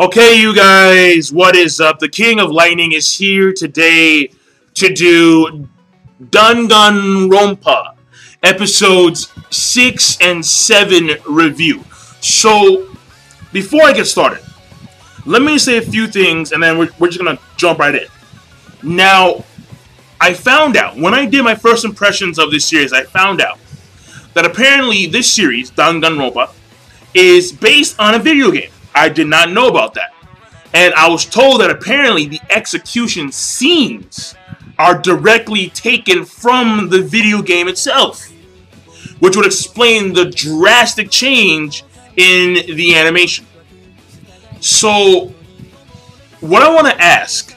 Okay, you guys, what is up? The King of Lightning is here today to do Danganronpa episodes 6 and 7 review. So, before I get started, let me say a few things and then we're just gonna jump right in. Now, I found out, when I did my first impressions of this series, I found out that apparently this series, Danganronpa, is based on a video game. I did not know about that. And I was told that apparently the execution scenes are directly taken from the video game itself, which would explain the drastic change in the animation. So, what I want to ask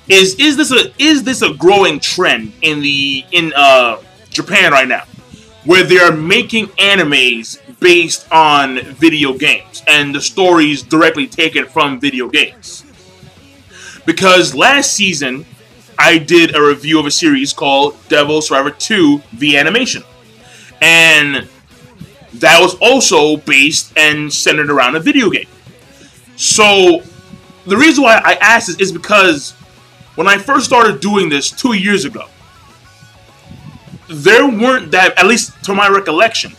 is this a growing trend in Japan right now, where they are making animes based on video games and the stories directly taken from video games? Because last season I did a review of a series called Devil Survivor 2 The Animation, and that was also based and centered around a video game. So the reason why I asked this is because when I first started doing this 2 years ago, there weren't that, at least to my recollection,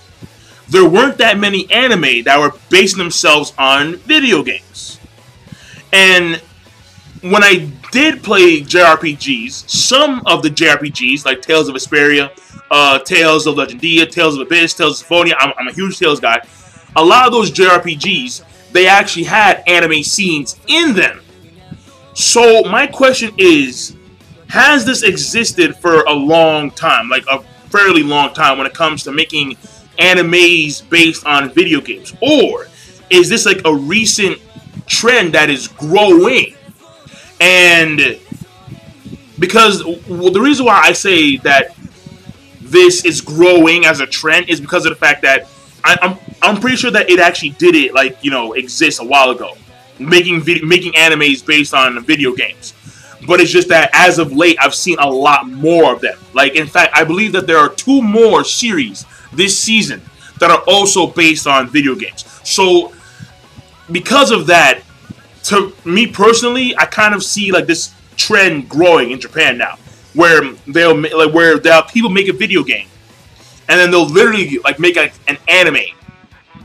there weren't that many anime that were basing themselves on video games. And when I did play JRPGs, some of the JRPGs, like Tales of Vesperia, Tales of Legendia, Tales of Abyss, Tales of Symphonia, I'm a huge Tales guy. A lot of those JRPGs, they actually had anime scenes in them. So my question is, has this existed for a long time, like a fairly long time, when it comes to making animes based on video games? Or is this like a recent trend that is growing? And because the reason why I say that this is growing as a trend is because of the fact that I'm pretty sure that it actually did it, like, you know, exist a while ago, making animes based on video games. But it's just that as of late, I've seen a lot more of them. Like, in fact, I believe that there are 2 more series this season that are also based on video games. So, because of that, to me personally, I kind of see like this trend growing in Japan now, where people make a video game, and then they'll literally like make an anime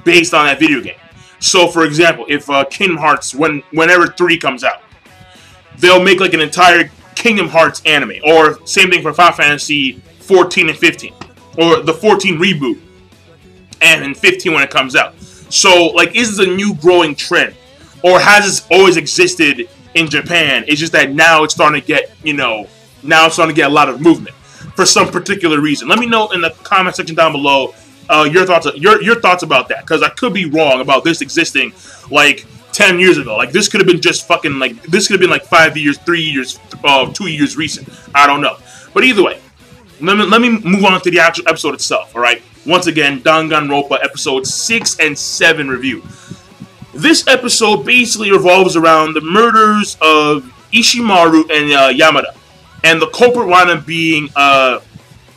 based on that video game. So, for example, if Kingdom Hearts, whenever 3 comes out, they'll make like an entire Kingdom Hearts anime. Or same thing for Final Fantasy 14 and 15. Or the 14 reboot. And 15 when it comes out. So, like, is this a new growing trend? Or has this always existed in Japan? It's just that now it's starting to get, now it's starting to get a lot of movement for some particular reason. Let me know in the comment section down below your thoughts about that. Because I could be wrong about this existing, like, 10 years ago. Like, this could have been just fucking, like, this could have been like 5 years, 3 years, 2 years recent. I don't know. But either way, let me move on to the actual episode itself, alright? Once again, Danganronpa episode 6 and 7 review. This episode basically revolves around the murders of Ishimaru and Yamada. And the culprit wound up being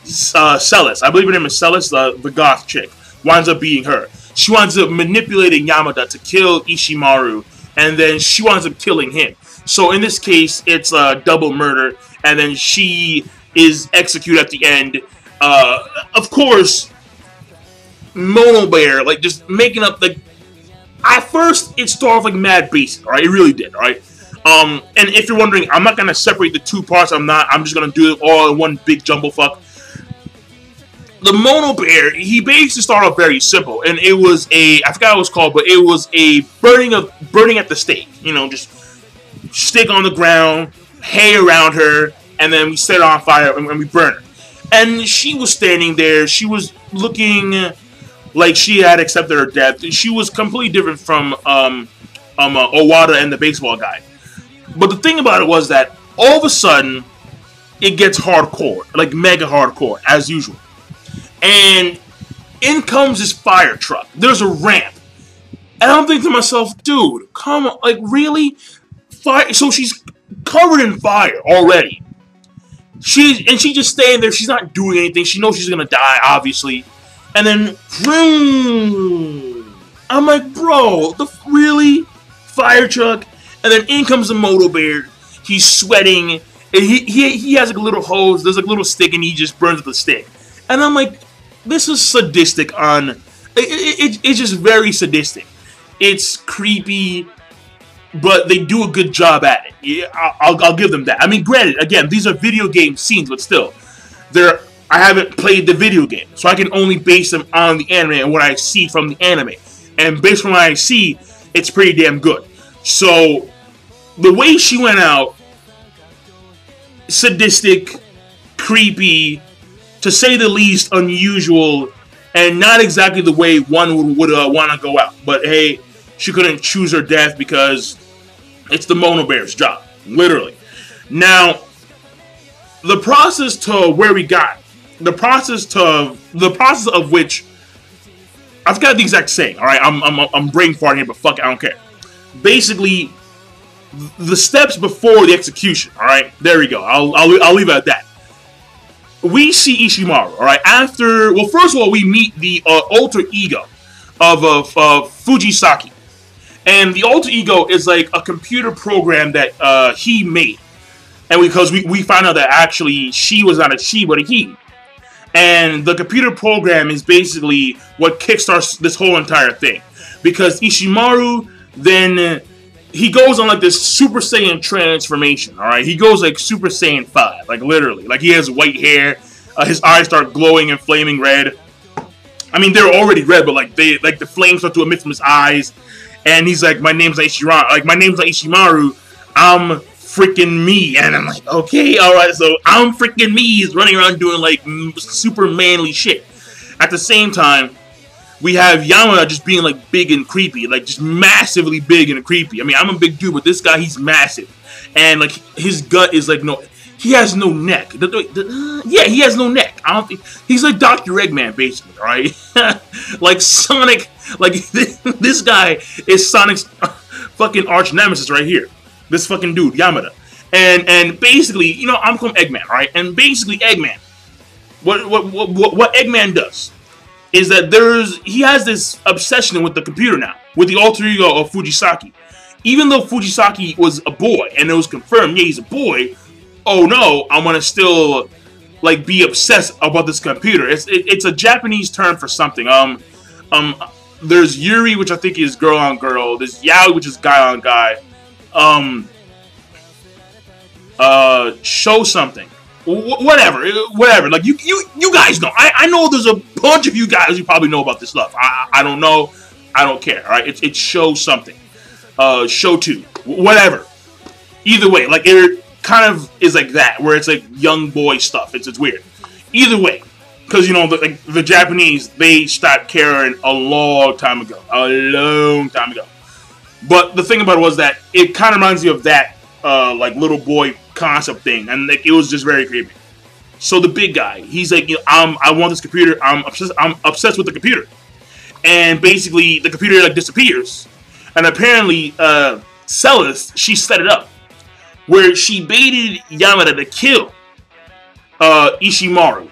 Celis. I believe her name is Celis, the goth chick. Winds up being her. She winds up manipulating Yamada to kill Ishimaru, and then she winds up killing him. So in this case, it's a double murder, and then she is executed at the end. Of course, Monobear, like, just making up, like, at first, it started off like mad basic, alright? It really did, alright? And if you're wondering, I'm not going to separate the 2 parts, I'm just going to do it all in one big jumble fuck. The Monobear, he basically started off very simple, and it was I forgot what it was called, but it was a burning at the stake. Just stick on the ground, hay around her, and then we set her on fire and we burn her. And she was standing there, she was looking like she had accepted her death. She was completely different from Owada and the baseball guy. But the thing about it was that all of a sudden, it gets hardcore, like mega hardcore, as usual. And in comes this fire truck. There's a ramp. And I'm thinking to myself, dude, come on, like, really? Fire? So she's covered in fire already. She's just staying there. She's not doing anything. She knows she's gonna die, obviously. And then, I'm like, bro, really? fire truck, and then in comes the Monobear. He's sweating, and he has like a little hose. There's like a little stick, and he just burns with the stick. And I'm like, this is sadistic. It's just very sadistic. It's creepy, but they do a good job at it. Yeah, I'll give them that. I mean, granted, again, these are video game scenes, but still, I haven't played the video game, so I can only base them on the anime and what I see from the anime. And based on what I see, it's pretty damn good. So, the way she went out, sadistic, creepy, to say the least, unusual, and not exactly the way one would want to go out. But hey, she couldn't choose her death because it's the Monobear's job, literally. Now, the process to where we got, the process of which, I forgot the exact saying. All right, I'm brain farting here, but fuck it, I don't care. Basically, the steps before the execution. All right, there we go. I'll leave it at that. We see Ishimaru. All right, well, first of all, we meet the alter ego of Fujisaki. And the alter ego is like a computer program that he made. And because we found out that actually she was not a she, but a he. And the computer program is basically what kickstarts this whole entire thing. Because Ishimaru, then, he goes on like this Super Saiyan transformation, alright? He goes like Super Saiyan 5, like literally. Like he has white hair, his eyes start glowing and flaming red. I mean, they're already red, but like the flames start to emit from his eyes. And he's like, my name's not Ishimaru, I'm freaking me. And I'm like, okay, alright, so I'm freaking me. He's running around doing like super manly shit. At the same time, we have Yamada just being like big and creepy, like just massively big and creepy. I mean, I'm a big dude, but this guy, he's massive. And like his gut is like, no, he has no neck. Yeah, he has no neck. I don't think he's like Dr. Eggman, basically, right? Like Sonic, like this guy is Sonic's fucking arch nemesis right here. This fucking dude, Yamada. And basically, you know, I'm called Eggman, right? And basically, Eggman, what Eggman does is that he has this obsession with the computer now, with the alter ego of Fujisaki. Even though Fujisaki was a boy, and it was confirmed, yeah, he's a boy, oh no, I'm gonna still, like, be obsessed about this computer. It's a Japanese term for something. There's Yuri, which I think is girl on girl. There's Yaoi, which is guy on guy. Show something. Whatever. Like, you guys know. I know there's a bunch of you guys who probably know about this stuff. I don't know. I don't care, alright? It's show something. Show 2. Whatever. Either way, like, it kind of is like that, where it's like young boy stuff. It's weird. Either way. Because, you know, the Japanese, they stopped caring a long time ago. A long time ago. But the thing about it was that it kind of reminds you of that, like, little boy concept thing. And like, it was just very creepy. So the big guy, he's like, you know, I want this computer. I'm obsessed with the computer. And basically, the computer, like, disappears. And apparently, Celis, she set it up. Where she baited Yamada to kill Ishimaru.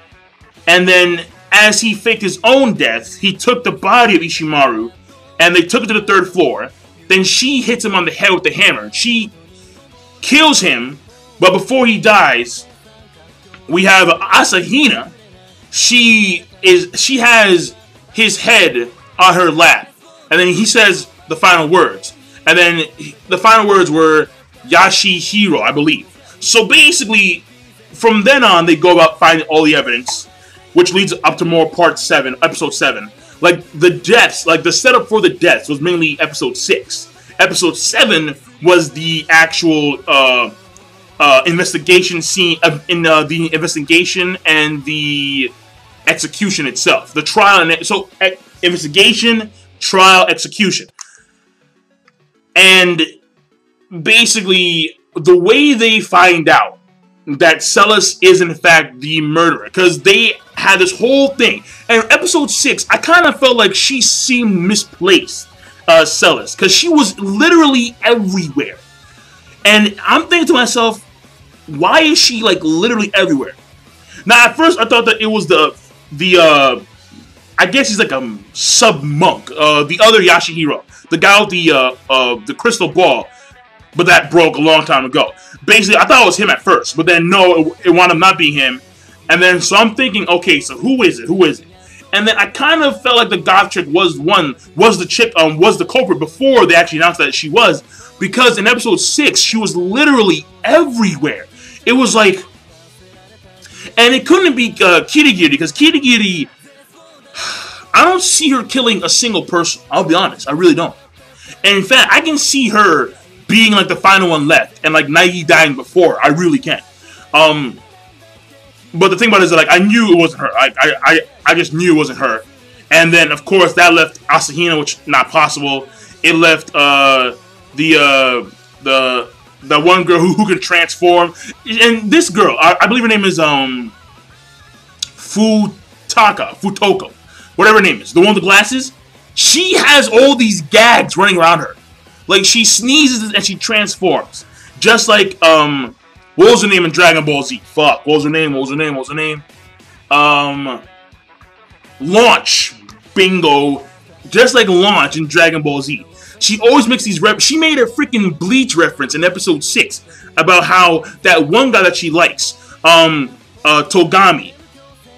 And then, as he faked his own death, he took the body of Ishimaru, and they took it to the 3rd floor. Then she hits him on the head with the hammer. She kills him, but before he dies, we have Asahina. She has his head on her lap, and then he says the final words. And then the final words were Yashihiro, I believe. So basically, from then on, they go about finding all the evidence, which leads up to more episode 7. Like, the deaths, like, the setup for the deaths was mainly episode 6. Episode 7 was the actual investigation scene, the investigation and the execution itself. The trial, so investigation, trial, execution. And basically, the way they find out that Celis is in fact the murderer, because they had this whole thing. And in episode 6, I kind of felt like she seemed misplaced, Celis, because she was literally everywhere. And I'm thinking to myself, why is she like literally everywhere? Now, at first, I thought that it was I guess he's like a sub-monk. The other Yashihiro, the guy with the crystal ball, but that broke a long time ago. Basically, I thought it was him at first, but then no, it wound up not being him. And then, so I'm thinking, okay, so who is it? Who is it? And then I kind of felt like the goth chick was the culprit before they actually announced that she was, because in episode 6, she was literally everywhere. It was like, and it couldn't be Kirigiri, because Kirigiri, I don't see her killing a single person. I'll be honest, I really don't. And in fact, I can see her being like the final one left, and like Naegi dying before. I really can. But the thing about it is that, like, I knew it wasn't her. I just knew it wasn't her. And then, of course, that left Asahina, which not possible. It left the one girl who can transform. And this girl, I believe her name is Futoko, whatever her name is, the one with the glasses. She has all these gags running around her. Like, she sneezes and she transforms, just like what was her name in Dragon Ball Z? Fuck. What was her name? Launch. Bingo. Just like Launch in Dragon Ball Z. She always makes these she made a freaking Bleach reference in episode 6 about how that one guy that she likes, Togami,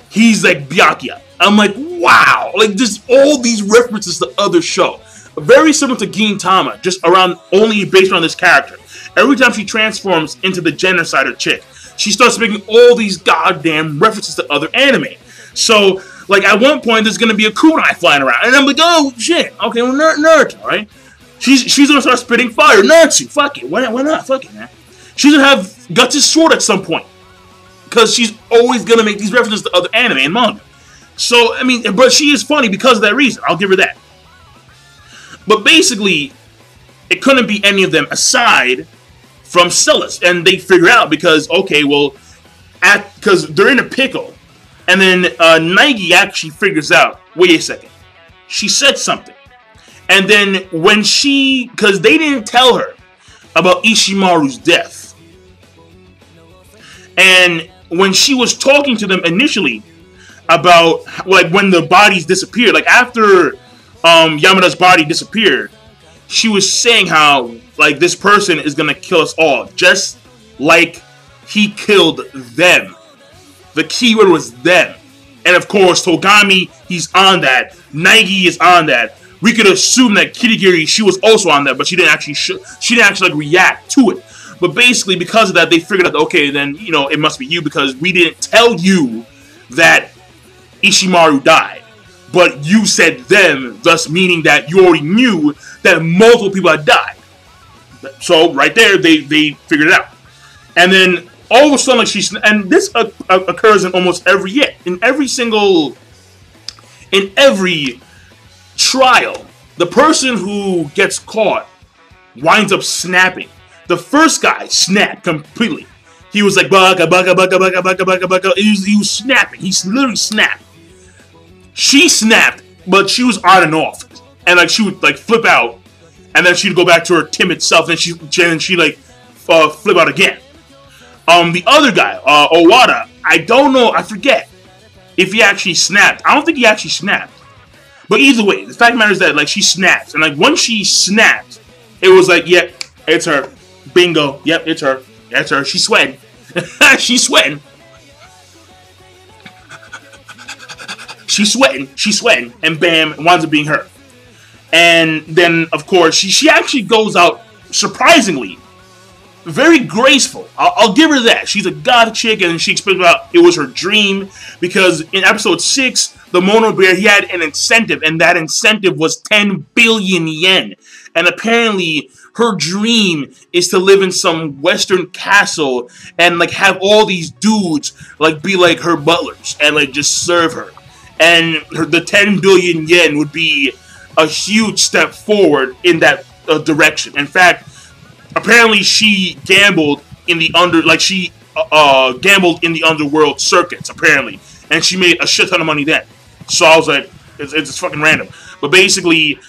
he's like Byakuya. I'm like, wow. Like, just all these references to other show. Very similar to Gintama, just around only based on this character. Every time she transforms into the genocider chick, she starts making all these goddamn references to other anime. So, like, at one point, there's going to be a kunai flying around. And I'm like, oh, shit. Okay, well, Naruto, right? She's going to start spitting fire. Naruto, fuck it. Why not? Fuck it, man. She's going to have Guts' sword at some point. Because she's always going to make these references to other anime and manga. So, I mean, but she is funny because of that reason. I'll give her that. But basically, it couldn't be any of them aside from Celis, and they figure out because, okay, well, because they're in a pickle, and then Naegi actually figures out, wait a second, she said something, and then when because they didn't tell her about Ishimaru's death, and when she was talking to them initially about, like, when the bodies disappeared, like, after Yamada's body disappeared, she was saying how, like, this person is gonna kill us all, just like he killed them. The keyword was them. And of course, Togami, he's on that. Naegi is on that. We could assume that Kirigiri, she was also on that, but she didn't actually like react to it. But basically, because of that, they figured out, okay, then, you know, it must be you, because we didn't tell you that Ishimaru died. But you said them, thus meaning that you already knew that multiple people had died. So right there, they figured it out. And then all of a sudden, like, and this occurs in almost every in every trial, the person who gets caught winds up snapping. The first guy snapped completely. He was like baka baka baka baka baka baka baka. He was snapping. He literally snapped. She snapped, but she was on and off, and like she would like flip out, and then she'd go back to her timid self, and she like flip out again. The other guy, Owada, I don't know, I forget if he actually snapped. I don't think he actually snapped, but either way, the fact of the matter is that, like, she snapped, and like once she snapped, it was like, yep, it's her, bingo, yep, it's her, that's her. She's sweating, she's sweating. She's sweating, and bam, it winds up being her. And then, of course, she actually goes out, surprisingly, very graceful. I'll give her that. She's a god chick, and she explains about it was her dream, because in episode 6, the Monobear, he had an incentive, and that incentive was 10 billion yen. And apparently, her dream is to live in some western castle, and, like, have all these dudes, like, be like her butlers, and, like, just serve her. And the 10 billion yen would be a huge step forward in that direction. In fact, apparently she gambled in the gambled in the underworld circuits, apparently, and she made a shit ton of money then. So I was like, it's fucking random. But basically,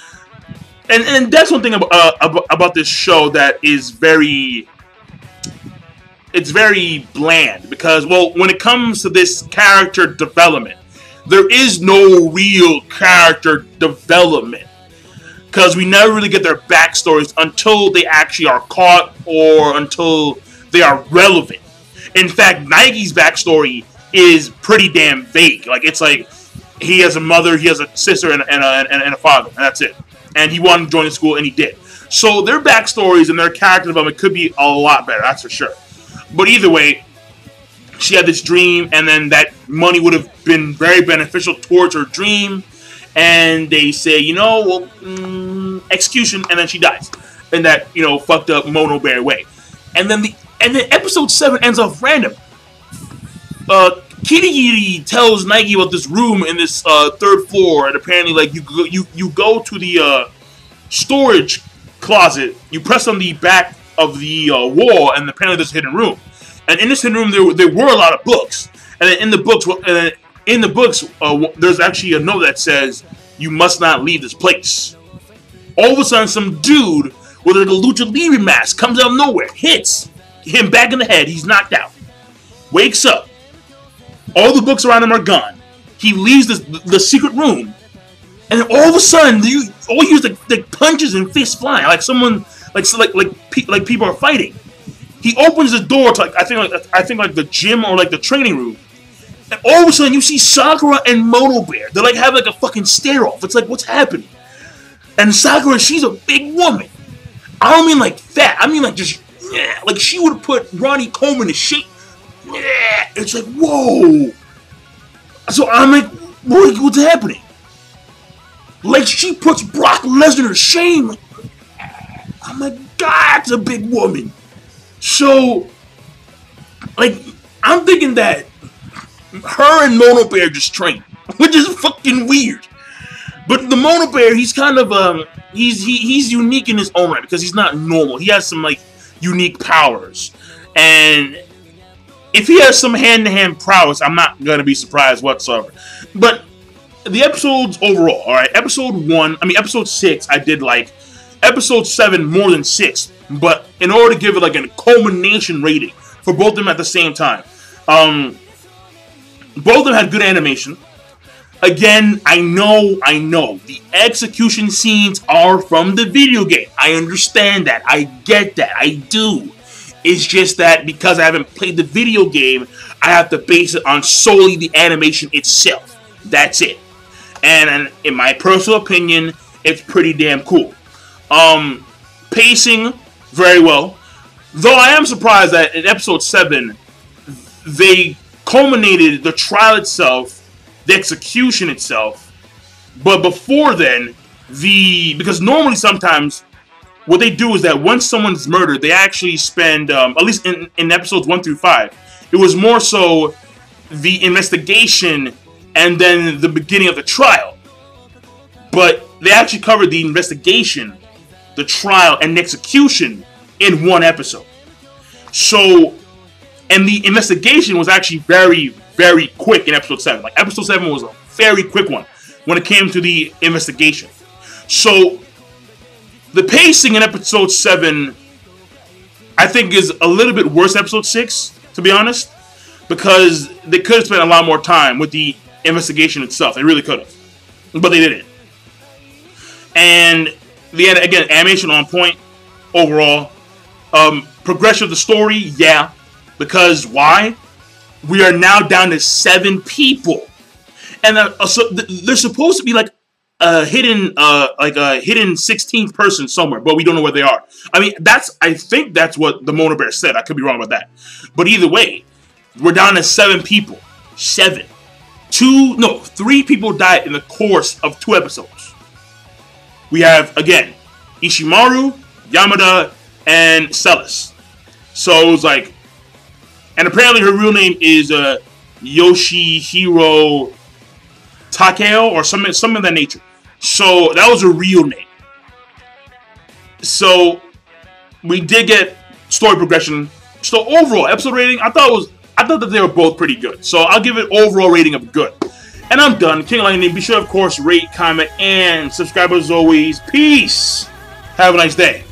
and that's one thing about this show that is very bland, because, well, when it comes to this character development, there is no real character development, because we never really get their backstories until they actually are caught or until they are relevant. In fact, Nike's backstory is pretty damn vague. Like, it's like he has a mother, he has a sister, and a father, and that's it. And he wanted to join the school, and he did. So their backstories and their character development could be a lot better, that's for sure. But either way, she had this dream, and then that money would have been very beneficial towards her dream. And they say, you know, well, execution, and then she dies in that, you know, fucked up Monobear way. And then episode 7 ends off random. Kirigiri tells Nike about this room in this 3rd floor, and apparently, like, you go to the storage closet, you press on the back of the wall, and apparently there's a hidden room. And in this hidden room, there were a lot of books. And then in the books, there's actually a note that says, "You must not leave this place." All of a sudden, some dude with a lucha libre mask comes out of nowhere, hits him back in the head. He's knocked out. Wakes up. All the books around him are gone. He leaves the secret room, and then all of a sudden, all you hear is like punches and fists flying, like someone, like people are fighting. He opens the door to I think like the gym or like the training room, and all of a sudden you see Sakura and Monobear. They're like having like a fucking stare off. It's like, what's happening? And Sakura, she's a big woman. I don't mean like fat. I mean like just like she would have put Ronnie Coleman to shape. It's like, whoa. So I'm like, what's happening? Like, she puts Brock Lesnar to shame. I'm like, God, that's a big woman. So, like, I'm thinking that her and Monobear just train, which is fucking weird. But the Monobear, he's kind of he's unique in his own right because he's not normal. He has some like unique powers, and if he has some hand-to-hand prowess, I'm not gonna be surprised whatsoever. But the episodes overall, all right, episode 6, I did like. Episode 7 more than 6, but in order to give it like a culmination rating for both of them at the same time, both of them had good animation. Again, I know, the execution scenes are from the video game. I understand that. I get that. I do. It's just that because I haven't played the video game, I have to base it on solely the animation itself. That's it. And in my personal opinion, it's pretty damn cool. Pacing, very well. Though I am surprised that in episode 7, they culminated the trial itself, the execution itself, but before then, because normally sometimes what they do is that once someone's murdered, they actually spend, at least in episodes 1 through 5, it was more so the investigation and then the beginning of the trial. But they actually covered the investigation, the trial, and the execution in one episode. So, and the investigation was actually very, very quick in episode 7. Like, episode 7 was a very quick one when it came to the investigation. So, the pacing in episode 7, I think, is a little bit worse than episode 6, to be honest, because they could have spent a lot more time with the investigation itself. They really could have. But they didn't. And again, animation on point overall. Progression of the story, yeah. Because why? We are now down to 7 people, and so there's supposed to be like a hidden 16th person somewhere, but we don't know where they are. I mean, I think that's what the Monobear said. I could be wrong about that, but either way, we're down to 7 people. 7. 3 people died in the course of 2 episodes. We have, again, Ishimaru, Yamada, and Celis. So it was like, and apparently her real name is Yoshihiro Takeo or something of that nature. So that was her real name. So we did get story progression. So overall episode rating, I thought that they were both pretty good. So I'll give it overall rating of good. And I'm done. King Lightning. Be sure, of course, rate, comment, and subscribe as always. Peace. Have a nice day.